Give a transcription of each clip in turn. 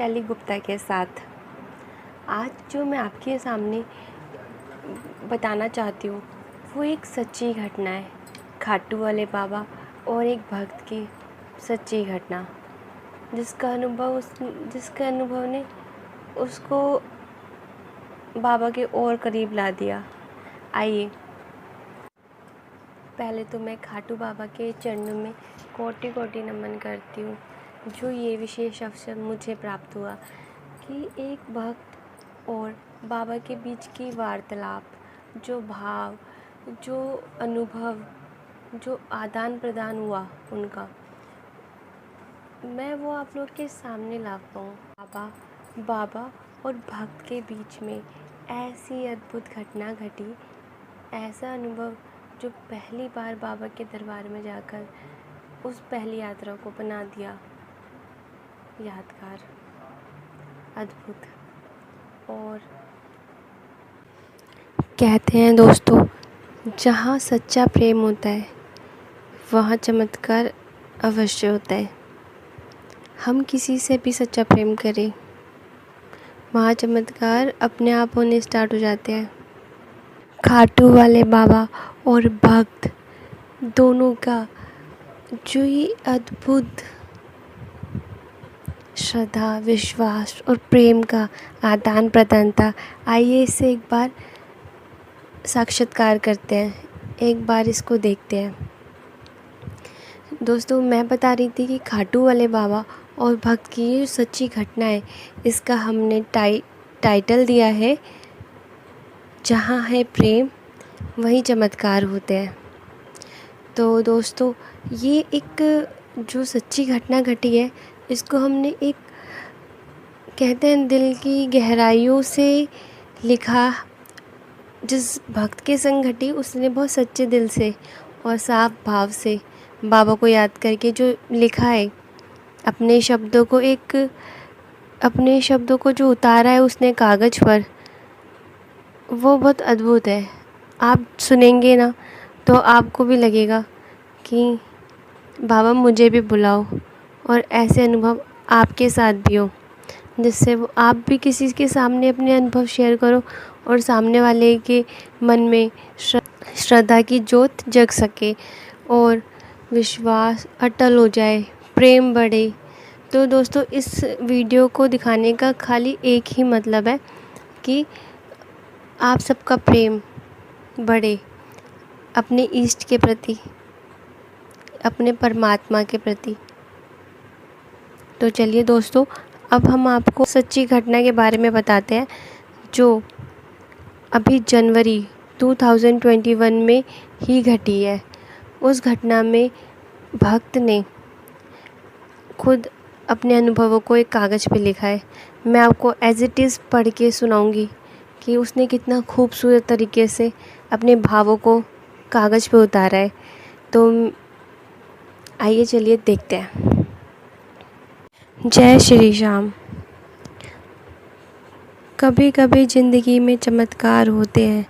शैली गुप्ता के साथ। आज जो मैं आपके सामने बताना चाहती हूँ वो एक सच्ची घटना है, खाटू वाले बाबा और एक भक्त की सच्ची घटना, जिसका अनुभव ने उसको बाबा के और करीब ला दिया। आइए, पहले तो मैं खाटू बाबा के चरणों में कोटि कोटि नमन करती हूँ, जो ये विशेष अवसर मुझे प्राप्त हुआ कि एक भक्त और बाबा के बीच की वार्तालाप, जो भाव, जो अनुभव, जो आदान प्रदान हुआ उनका, मैं वो आप लोग के सामने ला पाऊँ। बाबा और भक्त के बीच में ऐसी अद्भुत घटना घटी, ऐसा अनुभव जो पहली बार बाबा के दरबार में जाकर उस पहली यात्रा को बना दिया यादगार, अद्भुत। और कहते हैं दोस्तों, जहाँ सच्चा प्रेम होता है वहाँ चमत्कार अवश्य होता है। हम किसी से भी सच्चा प्रेम करें, वहाँ चमत्कार अपने आप होने स्टार्ट हो जाते हैं। खाटू वाले बाबा और भक्त दोनों का जो ये अद्भुत श्रद्धा, विश्वास और प्रेम का आदान प्रदान था, आइए इसे एक बार साक्षात्कार करते हैं, एक बार इसको देखते हैं। दोस्तों, मैं बता रही थी कि खाटू वाले बाबा और भक्त की ये सच्ची घटना है, इसका हमने टाइटल दिया है, जहाँ है प्रेम वहीं चमत्कार होते हैं। तो दोस्तों, ये एक जो सच्ची घटना घटी है, इसको हमने एक, कहते हैं, दिल की गहराइयों से लिखा। जिस भक्त के संग घटी उसने बहुत सच्चे दिल से और साफ भाव से बाबा को याद करके जो लिखा है, अपने शब्दों को जो उतारा है उसने कागज़ पर, वो बहुत अद्भुत है। आप सुनेंगे ना तो आपको भी लगेगा कि बाबा मुझे भी बुलाओ, और ऐसे अनुभव आपके साथ भी हो, जिससे वो आप भी किसी के सामने अपने अनुभव शेयर करो और सामने वाले के मन में श्रद्धा की ज्योत जग सके और विश्वास अटल हो जाए, प्रेम बढ़े। तो दोस्तों, इस वीडियो को दिखाने का खाली एक ही मतलब है कि आप सबका प्रेम बढ़े अपने इष्ट के प्रति, अपने परमात्मा के प्रति। तो चलिए दोस्तों, अब हम आपको सच्ची घटना के बारे में बताते हैं, जो अभी जनवरी 2021 में ही घटी है। उस घटना में भक्त ने खुद अपने अनुभवों को एक कागज़ पे लिखा है। मैं आपको एज इट इज़ पढ़ के सुनाऊंगी कि उसने कितना खूबसूरत तरीके से अपने भावों को कागज़ पे उतारा है। तो आइए चलिए देखते हैं। जय श्री राम। कभी कभी ज़िंदगी में चमत्कार होते हैं।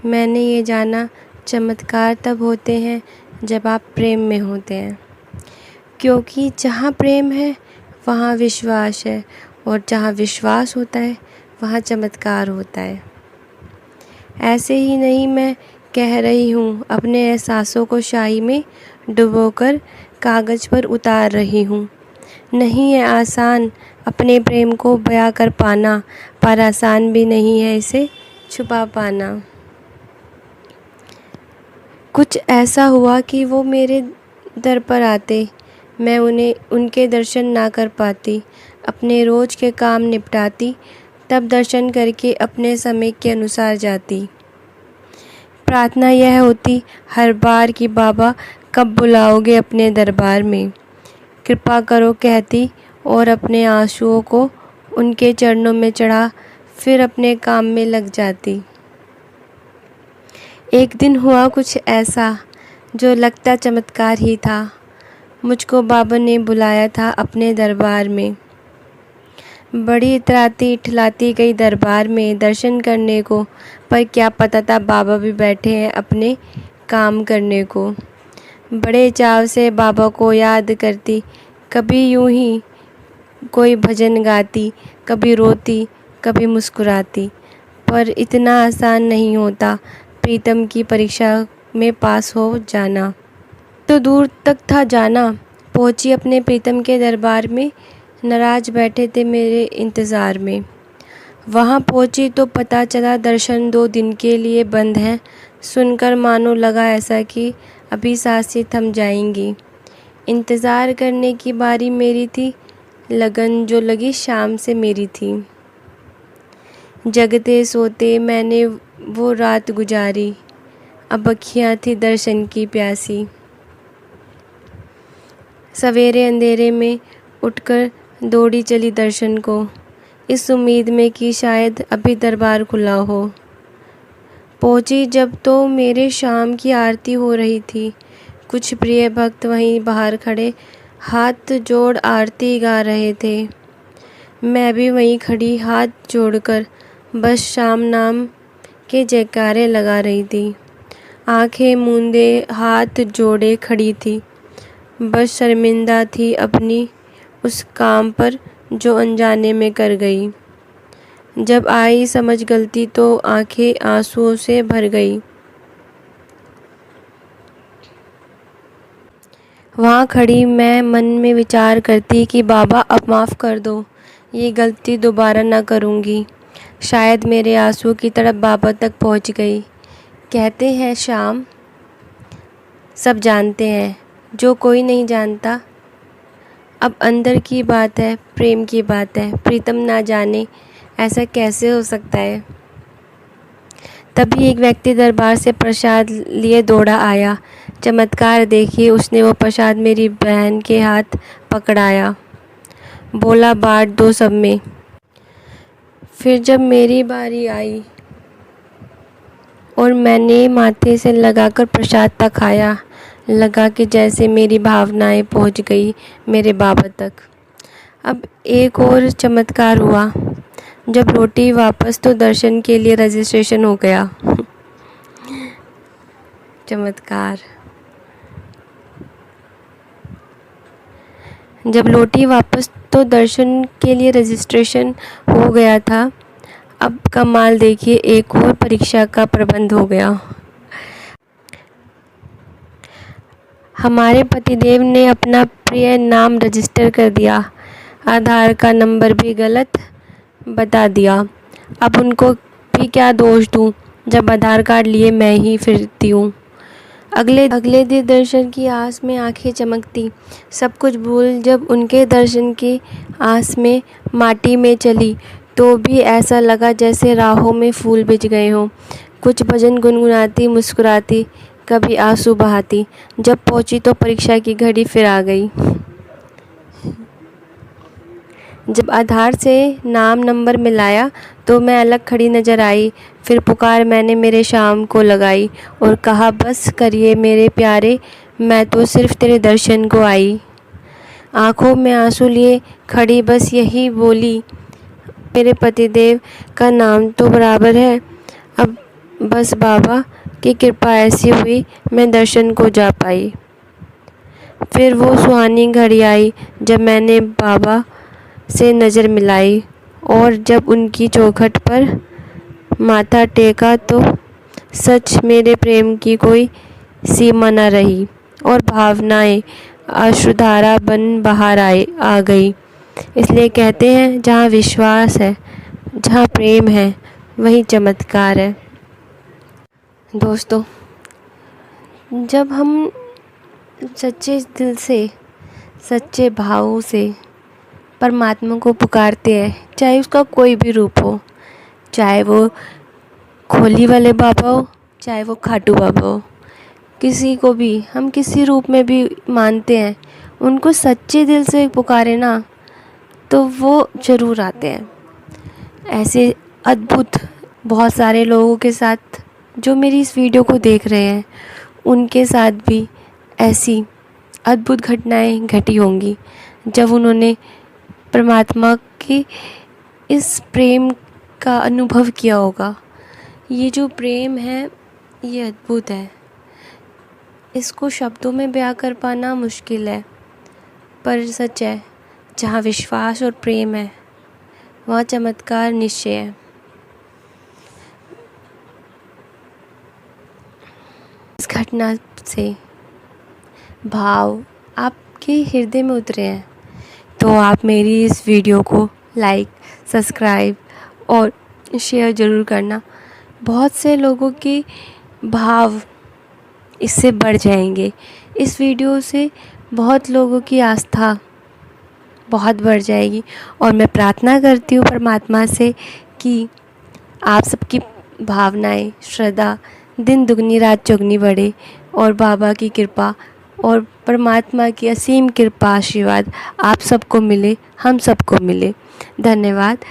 मैंने ये जाना, चमत्कार तब होते हैं जब आप प्रेम में होते हैं, क्योंकि जहाँ प्रेम है वहाँ विश्वास है, और जहाँ विश्वास होता है वहाँ चमत्कार होता है। ऐसे ही नहीं मैं कह रही हूँ, अपने एहसासों को शाही में डुबोकर कागज़ पर उतार रही हूँ। नहीं है आसान अपने प्रेम को बयां कर पाना, पर आसान भी नहीं है इसे छुपा पाना। कुछ ऐसा हुआ कि वो मेरे दर पर आते, मैं उनके दर्शन ना कर पाती। अपने रोज़ के काम निपटाती, तब दर्शन करके अपने समय के अनुसार जाती। प्रार्थना यह होती हर बार कि बाबा कब बुलाओगे अपने दरबार में, कृपा करो कहती, और अपने आंसुओं को उनके चरणों में चढ़ा फिर अपने काम में लग जाती। एक दिन हुआ कुछ ऐसा जो लगता चमत्कार ही था। मुझको बाबा ने बुलाया था अपने दरबार में। बड़ी इतराती इठलाती गई दरबार में दर्शन करने को, पर क्या पता था बाबा भी बैठे हैं अपने काम करने को। बड़े चाव से बाबा को याद करती, कभी यूं ही कोई भजन गाती, कभी रोती, कभी मुस्कुराती। पर इतना आसान नहीं होता प्रीतम की परीक्षा में पास हो जाना। तो दूर तक था जाना, पहुंची अपने प्रीतम के दरबार में। नाराज बैठे थे मेरे इंतज़ार में। वहां पहुंची तो पता चला दर्शन 2 दिन के लिए बंद हैं। सुनकर मानो लगा ऐसा कि अभी सांसें थम जाएंगी। इंतज़ार करने की बारी मेरी थी, लगन जो लगी शाम से मेरी थी। जगते सोते मैंने वो रात गुजारी, अब अखियाँ थी दर्शन की प्यासी। सवेरे अंधेरे में उठकर दौड़ी चली दर्शन को, इस उम्मीद में कि शायद अभी दरबार खुला हो। पहुंची जब तो मेरे शाम की आरती हो रही थी। कुछ प्रिय भक्त वहीं बाहर खड़े हाथ जोड़ आरती गा रहे थे। मैं भी वहीं खड़ी हाथ जोड़कर बस शाम नाम के जयकारे लगा रही थी। आंखें मूंदे हाथ जोड़े खड़ी थी, बस शर्मिंदा थी अपनी उस काम पर जो अनजाने में कर गई। जब आई समझ गलती तो आंखें आंसुओं से भर गई। वहाँ खड़ी मैं मन में विचार करती कि बाबा अब माफ़ कर दो, ये गलती दोबारा ना करूँगी। शायद मेरे आंसू की तड़प बाबा तक पहुँच गई। कहते हैं शाम सब जानते हैं, जो कोई नहीं जानता अब अंदर की बात है, प्रेम की बात है। प्रीतम ना जाने ऐसा कैसे हो सकता है। तभी एक व्यक्ति दरबार से प्रसाद लिए दौड़ा आया। चमत्कार देखिए, उसने वो प्रसाद मेरी बहन के हाथ पकड़ाया। बोला बांट दो सब में। फिर जब मेरी बारी आई और मैंने माथे से लगाकर प्रसाद तक खाया, लगा कि जैसे मेरी भावनाएं पहुंच गई मेरे बाबा तक। अब एक और चमत्कार हुआ। जब लौटी वापस तो दर्शन के लिए रजिस्ट्रेशन हो गया। चमत्कार। जब लौटी वापस तो दर्शन के लिए रजिस्ट्रेशन हो गया था। अब कमाल देखिए, एक और परीक्षा का प्रबंध हो गया। हमारे पतिदेव ने अपना प्रिय नाम रजिस्टर कर दिया, आधार का नंबर भी गलत बता दिया। अब उनको भी क्या दोष दूं, जब आधार कार्ड लिए मैं ही फिरती हूँ। अगले दिन दर्शन की आस में आंखें चमकती, सब कुछ भूल जब उनके दर्शन की आस में माटी में चली तो भी ऐसा लगा जैसे राहों में फूल बिछ गए हों। कुछ भजन गुनगुनाती, मुस्कुराती, कभी आंसू बहाती। जब पहुंची तो परीक्षा की घड़ी फिर आ गई। जब आधार से नाम नंबर मिलाया तो मैं अलग खड़ी नज़र आई। फिर पुकार मैंने मेरे शाम को लगाई और कहा बस करिए मेरे प्यारे, मैं तो सिर्फ तेरे दर्शन को आई। आंखों में आंसू लिए खड़ी बस यही बोली, मेरे पतिदेव का नाम तो बराबर है। अब बस बाबा की कृपा ऐसी हुई मैं दर्शन को जा पाई। फिर वो सुहानी घड़ी आई जब मैंने बाबा से नज़र मिलाई और जब उनकी चौखट पर माथा टेका तो सच मेरे प्रेम की कोई सीमा न रही और भावनाएं अश्रुधारा बन बाहर आ गई। इसलिए कहते हैं जहाँ विश्वास है, जहाँ प्रेम है, वहीं चमत्कार है। दोस्तों, जब हम सच्चे दिल से, सच्चे भाव से परमात्मा को पुकारते हैं, चाहे उसका कोई भी रूप हो, चाहे वो खोली वाले बाबा हो, चाहे वो खाटू बाबा हो, किसी को भी हम किसी रूप में भी मानते हैं, उनको सच्चे दिल से पुकारे ना तो वो ज़रूर आते हैं। ऐसे अद्भुत बहुत सारे लोगों के साथ जो मेरी इस वीडियो को देख रहे हैं, उनके साथ भी ऐसी अद्भुत घटनाएं घटी होंगी जब उन्होंने परमात्मा की इस प्रेम का अनुभव किया होगा। ये जो प्रेम है ये अद्भुत है, इसको शब्दों में बयां कर पाना मुश्किल है, पर सच है। जहाँ विश्वास और प्रेम है वहाँ चमत्कार निश्चय है। इस घटना से भाव आपके हृदय में उतरे हैं तो आप मेरी इस वीडियो को लाइक, सब्सक्राइब और शेयर ज़रूर करना। बहुत से लोगों के भाव इससे बढ़ जाएंगे। इस वीडियो से बहुत लोगों की आस्था बहुत बढ़ जाएगी और मैं प्रार्थना करती हूँ परमात्मा से कि आप सबकी भावनाएं, श्रद्धा दिन दुगनी रात चौगनी बढ़े और बाबा की कृपा और परमात्मा की असीम कृपा आशीर्वाद आप सबको मिले, हम सबको मिले। धन्यवाद।